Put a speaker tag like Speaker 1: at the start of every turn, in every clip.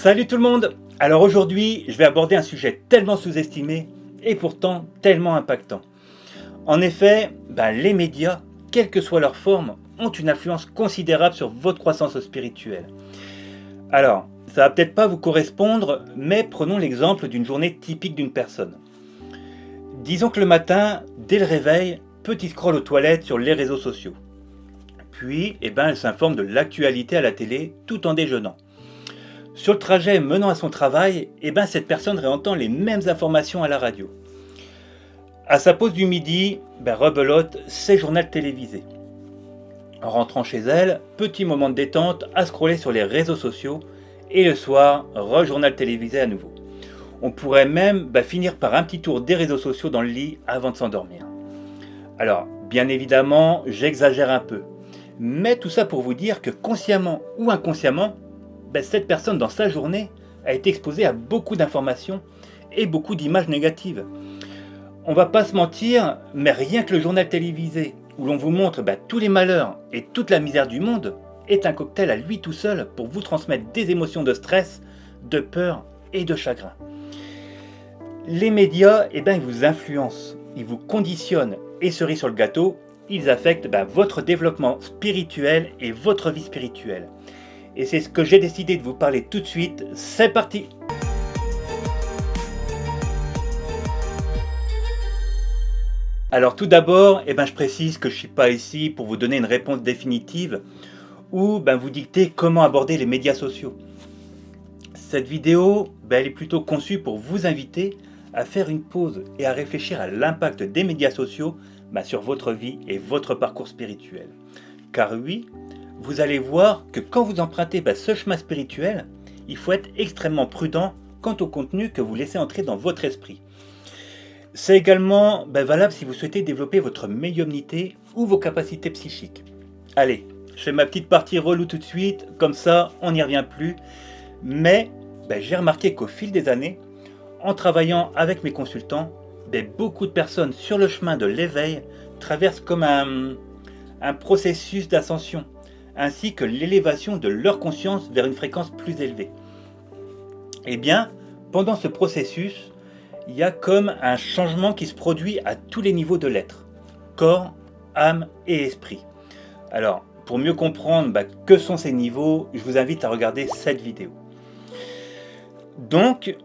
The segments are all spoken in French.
Speaker 1: Salut tout le monde! Alors aujourd'hui, je vais aborder un sujet tellement sous-estimé et pourtant tellement impactant. En effet, les médias, quelle que soit leur forme, ont une influence considérable sur votre croissance spirituelle. Alors, ça va peut-être pas vous correspondre, mais prenons l'exemple d'une journée typique d'une personne. Disons que le matin, dès le réveil, petit scroll aux toilettes sur les réseaux sociaux. Puis, elle s'informe de l'actualité à la télé tout en déjeunant. Sur le trajet menant à son travail, cette personne réentend les mêmes informations à la radio. À sa pause du midi, rebelote ses journaux télévisés. En rentrant chez elle, petit moment de détente à scroller sur les réseaux sociaux et le soir, journal télévisé à nouveau. On pourrait même finir par un petit tour des réseaux sociaux dans le lit avant de s'endormir. Alors, bien évidemment, j'exagère un peu. Mais tout ça pour vous dire que consciemment ou inconsciemment, cette personne dans sa journée a été exposée à beaucoup d'informations et beaucoup d'images négatives. On va pas se mentir, mais rien que le journal télévisé où l'on vous montre tous les malheurs et toute la misère du monde est un cocktail à lui tout seul pour vous transmettre des émotions de stress, de peur et de chagrin. Les médias, ils vous influencent, ils vous conditionnent et cerise sur le gâteau, ils affectent votre développement spirituel et votre vie spirituelle. Et c'est ce que j'ai décidé de vous parler tout de suite. C'est parti! Alors tout d'abord, je précise que je ne suis pas ici pour vous donner une réponse définitive ou vous dicter comment aborder les médias sociaux. Cette vidéo, elle est plutôt conçue pour vous inviter à faire une pause et à réfléchir à l'impact des médias sociaux sur votre vie et votre parcours spirituel. Car oui, vous allez voir que quand vous empruntez ce chemin spirituel, il faut être extrêmement prudent quant au contenu que vous laissez entrer dans votre esprit. C'est également valable si vous souhaitez développer votre médiumnité ou vos capacités psychiques. Allez, je fais ma petite partie relou tout de suite, comme ça on n'y revient plus. Mais j'ai remarqué qu'au fil des années, en travaillant avec mes consultants, beaucoup de personnes sur le chemin de l'éveil traversent comme un processus d'ascension, ainsi que l'élévation de leur conscience vers une fréquence plus élevée. Pendant ce processus, il y a comme un changement qui se produit à tous les niveaux de l'être, corps, âme et esprit. Alors, pour mieux comprendre que sont ces niveaux, je vous invite à regarder cette vidéo. Donc,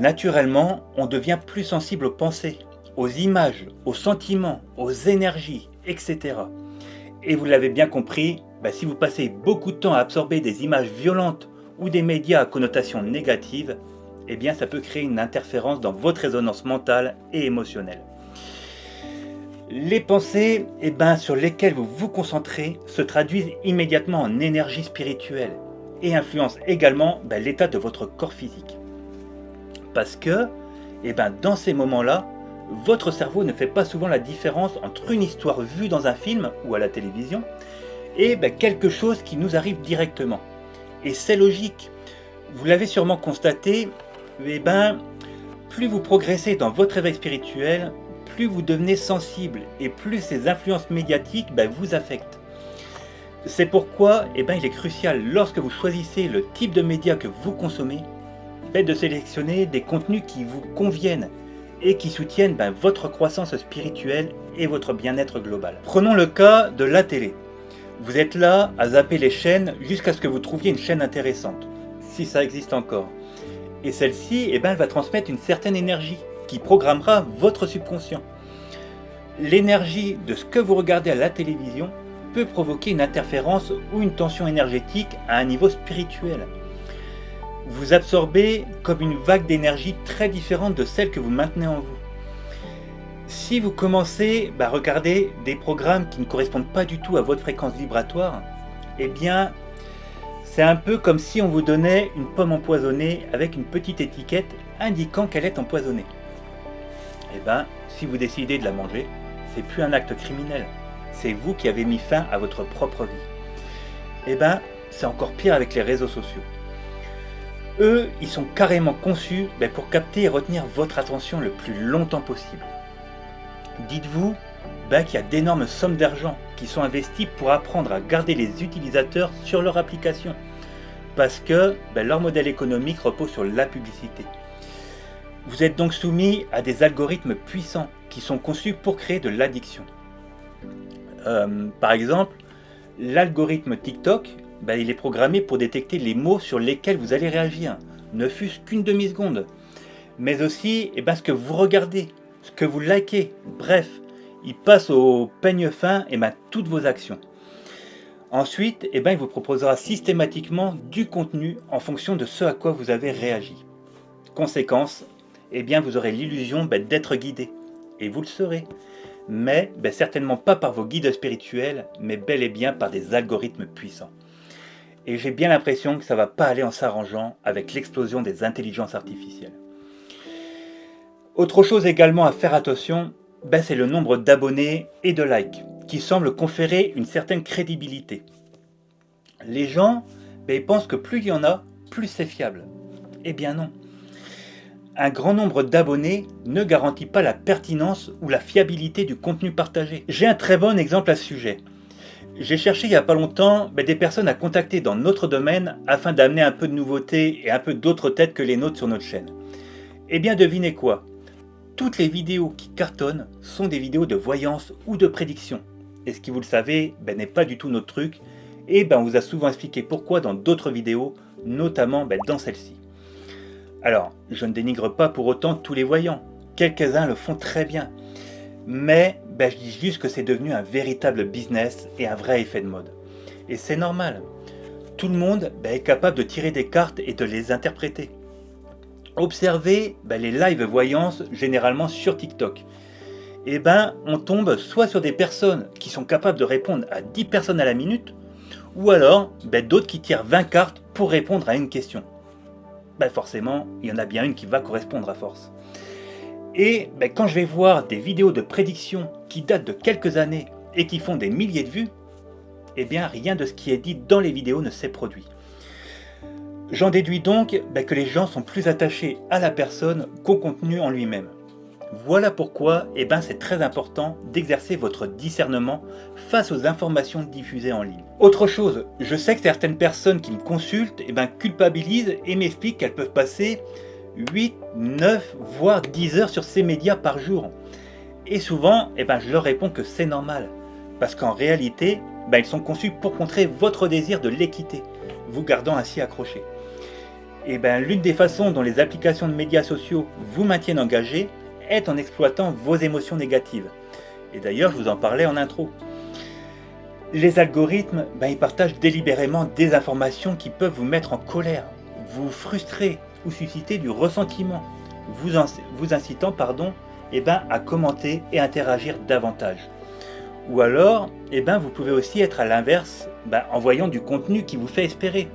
Speaker 1: naturellement, on devient plus sensible aux pensées, aux images, aux sentiments, aux énergies, etc. Et vous l'avez bien compris, si vous passez beaucoup de temps à absorber des images violentes ou des médias à connotation négative, ça peut créer une interférence dans votre résonance mentale et émotionnelle. Les pensées sur lesquelles vous vous concentrez se traduisent immédiatement en énergie spirituelle et influencent également l'état de votre corps physique. Parce que dans ces moments-là, votre cerveau ne fait pas souvent la différence entre une histoire vue dans un film ou à la télévision et quelque chose qui nous arrive directement. Et c'est logique. Vous l'avez sûrement constaté, plus vous progressez dans votre éveil spirituel, plus vous devenez sensible et plus ces influences médiatiques vous affectent. C'est pourquoi il est crucial lorsque vous choisissez le type de médias que vous consommez, de sélectionner des contenus qui vous conviennent et qui soutiennent votre croissance spirituelle et votre bien-être global. Prenons le cas de la télé. Vous êtes là à zapper les chaînes jusqu'à ce que vous trouviez une chaîne intéressante, si ça existe encore. Et celle-ci, elle va transmettre une certaine énergie qui programmera votre subconscient. L'énergie de ce que vous regardez à la télévision peut provoquer une interférence ou une tension énergétique à un niveau spirituel. Vous absorbez comme une vague d'énergie très différente de celle que vous maintenez en vous. Si vous commencez à regarder des programmes qui ne correspondent pas du tout à votre fréquence vibratoire, c'est un peu comme si on vous donnait une pomme empoisonnée avec une petite étiquette indiquant qu'elle est empoisonnée. Si vous décidez de la manger, c'est plus un acte criminel. C'est vous qui avez mis fin à votre propre vie. C'est encore pire avec les réseaux sociaux. Eux, ils sont carrément conçus pour capter et retenir votre attention le plus longtemps possible. Dites-vous qu'il y a d'énormes sommes d'argent qui sont investies pour apprendre à garder les utilisateurs sur leur application. parce que leur modèle économique repose sur la publicité. Vous êtes donc soumis à des algorithmes puissants qui sont conçus pour créer de l'addiction. Par exemple, l'algorithme TikTok, il est programmé pour détecter les mots sur lesquels vous allez réagir, ne fût-ce qu'une demi-seconde. Mais aussi ce que vous regardez, ce que vous likez, bref, il passe au peigne fin toutes vos actions. Ensuite, il vous proposera systématiquement du contenu en fonction de ce à quoi vous avez réagi. Conséquence, vous aurez l'illusion d'être guidé, et vous le serez. Mais certainement pas par vos guides spirituels, mais bel et bien par des algorithmes puissants. Et j'ai bien l'impression que ça va pas aller en s'arrangeant avec l'explosion des intelligences artificielles. Autre chose également à faire attention, c'est le nombre d'abonnés et de likes, qui semble conférer une certaine crédibilité. Les gens ils pensent que plus il y en a, plus c'est fiable. Eh bien non. Un grand nombre d'abonnés ne garantit pas la pertinence ou la fiabilité du contenu partagé. J'ai un très bon exemple à ce sujet. J'ai cherché il n'y a pas longtemps des personnes à contacter dans notre domaine afin d'amener un peu de nouveauté et un peu d'autres têtes que les nôtres sur notre chaîne. Eh bien devinez quoi ? Toutes les vidéos qui cartonnent sont des vidéos de voyance ou de prédiction. Et ce qui, vous le savez, n'est pas du tout notre truc. Et on vous a souvent expliqué pourquoi dans d'autres vidéos, notamment dans celle-ci. Alors, je ne dénigre pas pour autant tous les voyants. Quelques-uns le font très bien. Mais je dis juste que c'est devenu un véritable business et un vrai effet de mode. Et c'est normal. Tout le monde est capable de tirer des cartes et de les interpréter. Observez les live voyances généralement sur TikTok. On tombe soit sur des personnes qui sont capables de répondre à 10 personnes à la minute, ou alors d'autres qui tirent 20 cartes pour répondre à une question. Forcément, il y en a bien une qui va correspondre à force. Et quand je vais voir des vidéos de prédiction qui datent de quelques années et qui font des milliers de vues, rien de ce qui est dit dans les vidéos ne s'est produit. J'en déduis donc que les gens sont plus attachés à la personne qu'au contenu en lui-même. Voilà pourquoi c'est très important d'exercer votre discernement face aux informations diffusées en ligne. Autre chose, je sais que certaines personnes qui me consultent culpabilisent et m'expliquent qu'elles peuvent passer 8, 9, voire 10 heures sur ces médias par jour. Et souvent, je leur réponds que c'est normal. Parce qu'en réalité, ils sont conçus pour contrer votre désir de l'équité, vous gardant ainsi accroché. Et l'une des façons dont les applications de médias sociaux vous maintiennent engagé est en exploitant vos émotions négatives. Et d'ailleurs, je vous en parlais en intro. Les algorithmes, ils partagent délibérément des informations qui peuvent vous mettre en colère, vous frustrer ou susciter du ressentiment, vous incitant à commenter et interagir davantage. Ou alors, vous pouvez aussi être à l'inverse, en voyant du contenu qui vous fait espérer.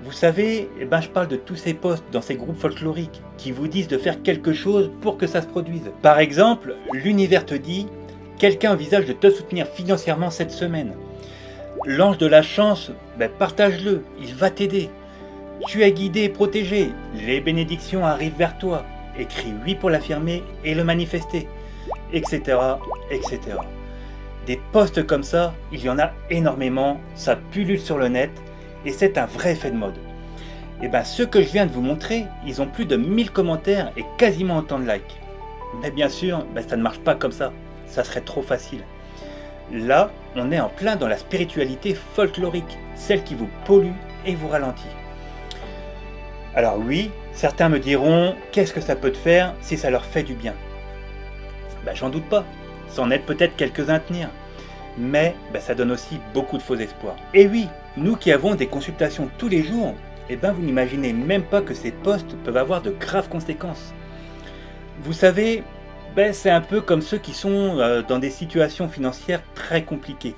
Speaker 1: Vous savez, je parle de tous ces posts dans ces groupes folkloriques qui vous disent de faire quelque chose pour que ça se produise. Par exemple, l'univers te dit « Quelqu'un envisage de te soutenir financièrement cette semaine. L'ange de la chance, partage-le, il va t'aider. Tu es guidé et protégé, les bénédictions arrivent vers toi. Écris oui pour l'affirmer et le manifester. » Etc. etc. Des posts comme ça, il y en a énormément, ça pullule sur le net. Et c'est un vrai effet de mode. Et ceux que je viens de vous montrer, ils ont plus de 1000 commentaires et quasiment autant de likes. Mais bien sûr, ça ne marche pas comme ça. Ça serait trop facile. Là, on est en plein dans la spiritualité folklorique, celle qui vous pollue et vous ralentit. Alors oui, certains me diront, qu'est-ce que ça peut te faire si ça leur fait du bien ? J'en doute pas. Ça en aide peut-être quelques-uns à tenir. Mais ça donne aussi beaucoup de faux espoirs. Et oui, nous qui avons des consultations tous les jours, vous n'imaginez même pas que ces posts peuvent avoir de graves conséquences. Vous savez, c'est un peu comme ceux qui sont dans des situations financières très compliquées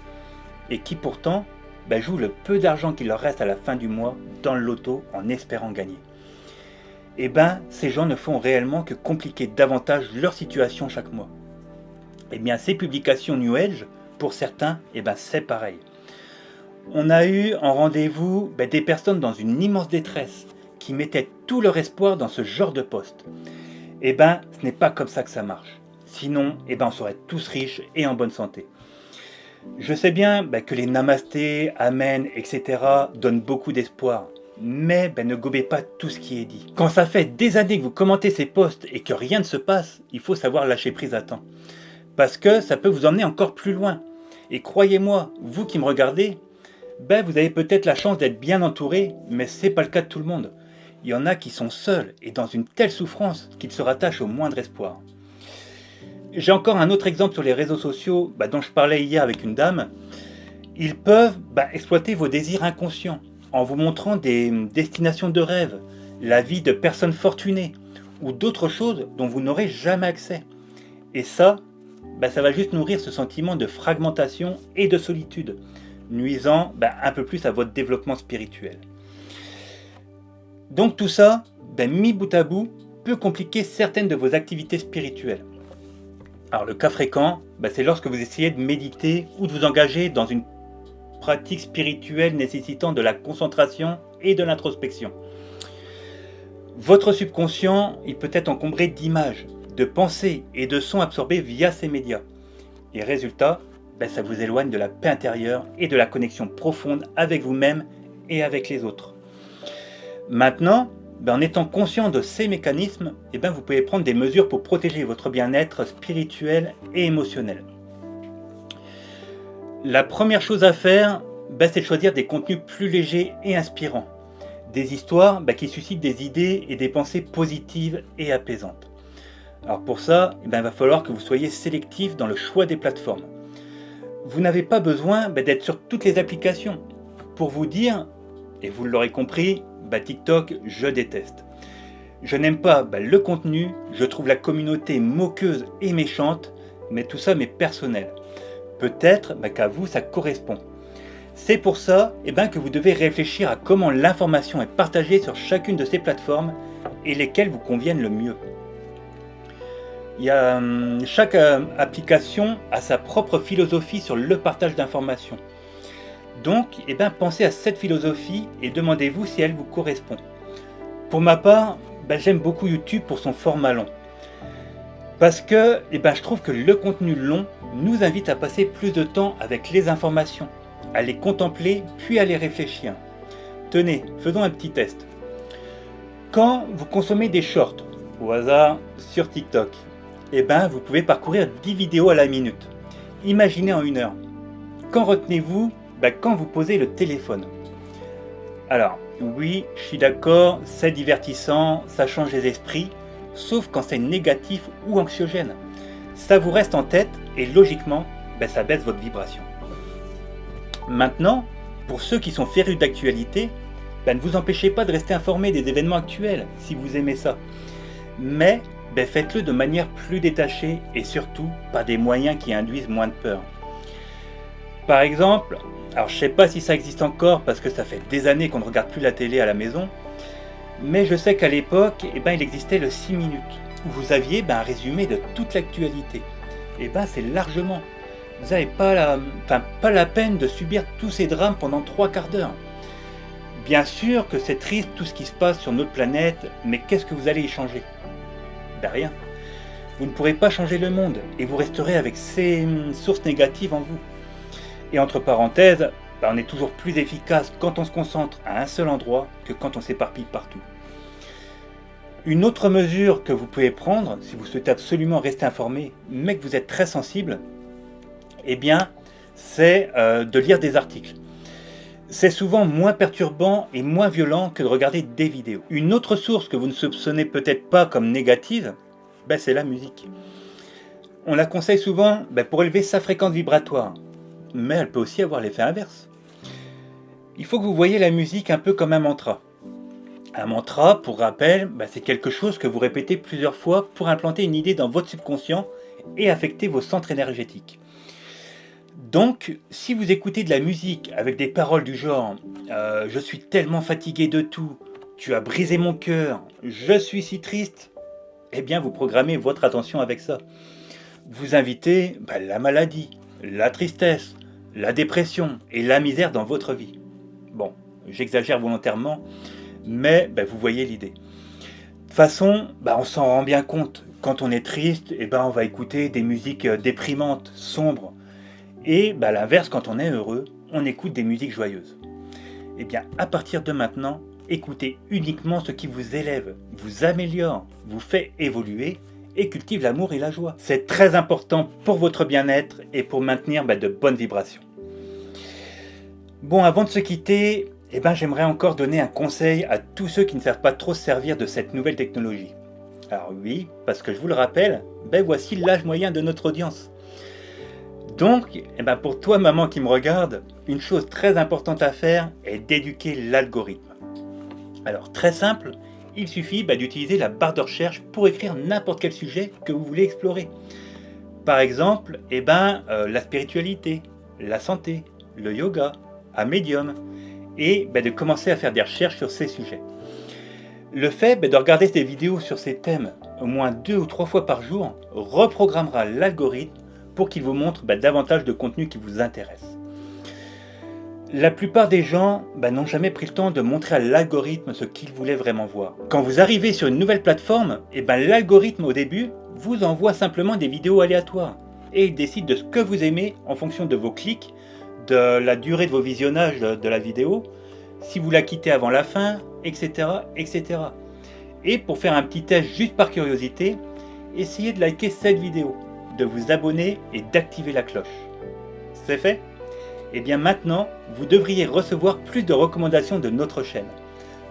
Speaker 1: et qui pourtant jouent le peu d'argent qu'il leur reste à la fin du mois dans le loto en espérant gagner. Ces gens ne font réellement que compliquer davantage leur situation chaque mois. Ces publications New Age, pour certains, c'est pareil. On a eu en rendez-vous des personnes dans une immense détresse qui mettaient tout leur espoir dans ce genre de poste. Ce n'est pas comme ça que ça marche. Sinon, on serait tous riches et en bonne santé. Je sais bien que les namastés, amen, etc. donnent beaucoup d'espoir. mais ne gobez pas tout ce qui est dit. Quand ça fait des années que vous commentez ces posts et que rien ne se passe, il faut savoir lâcher prise à temps. Parce que ça peut vous emmener encore plus loin. Et croyez-moi, vous qui me regardez, vous avez peut-être la chance d'être bien entouré, mais c'est pas le cas de tout le monde. Il y en a qui sont seuls et dans une telle souffrance qu'ils se rattachent au moindre espoir. J'ai encore un autre exemple sur les réseaux sociaux dont je parlais hier avec une dame. Ils peuvent exploiter vos désirs inconscients en vous montrant des destinations de rêve, la vie de personnes fortunées ou d'autres choses dont vous n'aurez jamais accès. Et ça va juste nourrir ce sentiment de fragmentation et de solitude, nuisant un peu plus à votre développement spirituel. Donc tout ça, mis bout à bout, peut compliquer certaines de vos activités spirituelles. Alors le cas fréquent, c'est lorsque vous essayez de méditer ou de vous engager dans une pratique spirituelle nécessitant de la concentration et de l'introspection. Votre subconscient, il peut être encombré d'images, de pensées et de sons absorbés via ces médias. Et résultat, ça vous éloigne de la paix intérieure et de la connexion profonde avec vous-même et avec les autres. Maintenant, en étant conscient de ces mécanismes, vous pouvez prendre des mesures pour protéger votre bien-être spirituel et émotionnel. La première chose à faire, c'est de choisir des contenus plus légers et inspirants. Des histoires qui suscitent des idées et des pensées positives et apaisantes. Alors pour ça, il va falloir que vous soyez sélectif dans le choix des plateformes. Vous n'avez pas besoin d'être sur toutes les applications. Pour vous dire, et vous l'aurez compris, TikTok, je déteste. Je n'aime pas le contenu, je trouve la communauté moqueuse et méchante, mais tout ça m'est personnel. Peut-être qu'à vous ça correspond. C'est pour ça que vous devez réfléchir à comment l'information est partagée sur chacune de ces plateformes et lesquelles vous conviennent le mieux. Chaque application a sa propre philosophie sur le partage d'informations. Donc, pensez à cette philosophie et demandez-vous si elle vous correspond. Pour ma part, j'aime beaucoup YouTube pour son format long. Parce que je trouve que le contenu long nous invite à passer plus de temps avec les informations, à les contempler puis à les réfléchir. Tenez, faisons un petit test. Quand vous consommez des shorts, au hasard, sur TikTok, vous pouvez parcourir 10 vidéos à la minute. Imaginez en 1 heure. Qu'en retenez-vous quand vous posez le téléphone? Alors, oui, je suis d'accord, c'est divertissant, ça change les esprits, sauf quand c'est négatif ou anxiogène. Ça vous reste en tête et logiquement, ça baisse votre vibration. Maintenant, pour ceux qui sont férus d'actualité, ne vous empêchez pas de rester informé des événements actuels si vous aimez ça. Mais faites-le de manière plus détachée et surtout par des moyens qui induisent moins de peur. Par exemple, alors je ne sais pas si ça existe encore parce que ça fait des années qu'on ne regarde plus la télé à la maison, mais je sais qu'à l'époque, il existait le 6 minutes, où vous aviez un résumé de toute l'actualité. C'est largement. Vous n'avez pas la peine de subir tous ces drames pendant 3/4 d'heure. Bien sûr que c'est triste tout ce qui se passe sur notre planète, mais qu'est-ce que vous allez y changer? Rien. Vous ne pourrez pas changer le monde et vous resterez avec ces sources négatives en vous. Et entre parenthèses, on est toujours plus efficace quand on se concentre à un seul endroit que quand on s'éparpille partout. Une autre mesure que vous pouvez prendre, si vous souhaitez absolument rester informé, mais que vous êtes très sensible, c'est de lire des articles. C'est souvent moins perturbant et moins violent que de regarder des vidéos. Une autre source que vous ne soupçonnez peut-être pas comme négative, c'est la musique. On la conseille souvent pour élever sa fréquence vibratoire, mais elle peut aussi avoir l'effet inverse. Il faut que vous voyez la musique un peu comme un mantra. Un mantra, pour rappel, c'est quelque chose que vous répétez plusieurs fois pour implanter une idée dans votre subconscient et affecter vos centres énergétiques. Donc, si vous écoutez de la musique avec des paroles du genre « Je suis tellement fatigué de tout, tu as brisé mon cœur, je suis si triste », vous programmez votre attention avec ça. Vous invitez la maladie, la tristesse, la dépression et la misère dans votre vie. Bon, j'exagère volontairement, mais vous voyez l'idée. De toute façon, on s'en rend bien compte. Quand on est triste, on va écouter des musiques déprimantes, sombres. Et à l'inverse, quand on est heureux, on écoute des musiques joyeuses. À partir de maintenant, écoutez uniquement ce qui vous élève, vous améliore, vous fait évoluer et cultive l'amour et la joie. C'est très important pour votre bien-être et pour maintenir de bonnes vibrations. Bon, avant de se quitter, j'aimerais encore donner un conseil à tous ceux qui ne savent pas trop se servir de cette nouvelle technologie. Alors oui, parce que je vous le rappelle, voici l'âge moyen de notre audience. Donc, pour toi maman qui me regarde, une chose très importante à faire est d'éduquer l'algorithme. Alors très simple, il suffit d'utiliser la barre de recherche pour écrire n'importe quel sujet que vous voulez explorer. Par exemple, la spiritualité, la santé, le yoga, un médium, et de commencer à faire des recherches sur ces sujets. Le fait de regarder des vidéos sur ces thèmes au moins 2 ou 3 fois par jour reprogrammera l'algorithme pour qu'il vous montre davantage de contenu qui vous intéresse. La plupart des gens n'ont jamais pris le temps de montrer à l'algorithme ce qu'ils voulaient vraiment voir. Quand vous arrivez sur une nouvelle plateforme, l'algorithme au début vous envoie simplement des vidéos aléatoires et il décide de ce que vous aimez en fonction de vos clics, de la durée de vos visionnages de la vidéo, si vous la quittez avant la fin, etc., etc. Et pour faire un petit test juste par curiosité, essayez de liker cette vidéo, de vous abonner et d'activer la cloche. C'est fait ? Maintenant, vous devriez recevoir plus de recommandations de notre chaîne.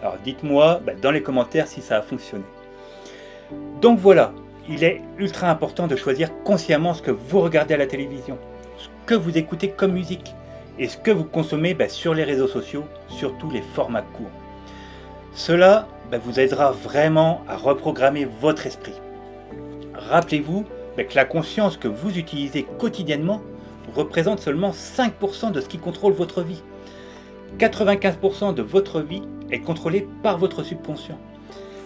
Speaker 1: Alors dites-moi dans les commentaires si ça a fonctionné. Donc voilà, il est ultra important de choisir consciemment ce que vous regardez à la télévision, ce que vous écoutez comme musique et ce que vous consommez sur les réseaux sociaux, surtout les formats courts. Cela vous aidera vraiment à reprogrammer votre esprit. Rappelez-vous que la conscience que vous utilisez quotidiennement représente seulement 5% de ce qui contrôle votre vie. 95% de votre vie est contrôlée par votre subconscient.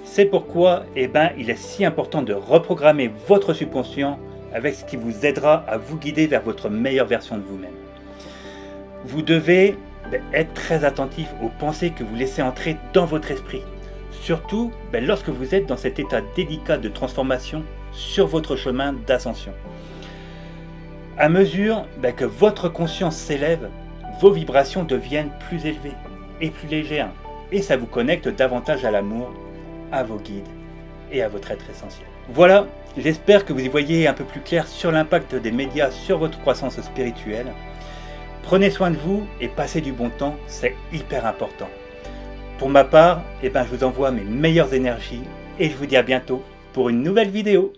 Speaker 1: C'est pourquoi il est si important de reprogrammer votre subconscient avec ce qui vous aidera à vous guider vers votre meilleure version de vous-même. Vous devez être très attentif aux pensées que vous laissez entrer dans votre esprit, surtout lorsque vous êtes dans cet état délicat de transformation sur votre chemin d'ascension. À mesure que votre conscience s'élève, vos vibrations deviennent plus élevées et plus légères, et ça vous connecte davantage à l'amour, à vos guides et à votre être essentiel. Voilà, j'espère que vous y voyez un peu plus clair sur l'impact des médias sur votre croissance spirituelle. Prenez soin de vous et passez du bon temps, c'est hyper important. Pour ma part, je vous envoie mes meilleures énergies et je vous dis à bientôt pour une nouvelle vidéo.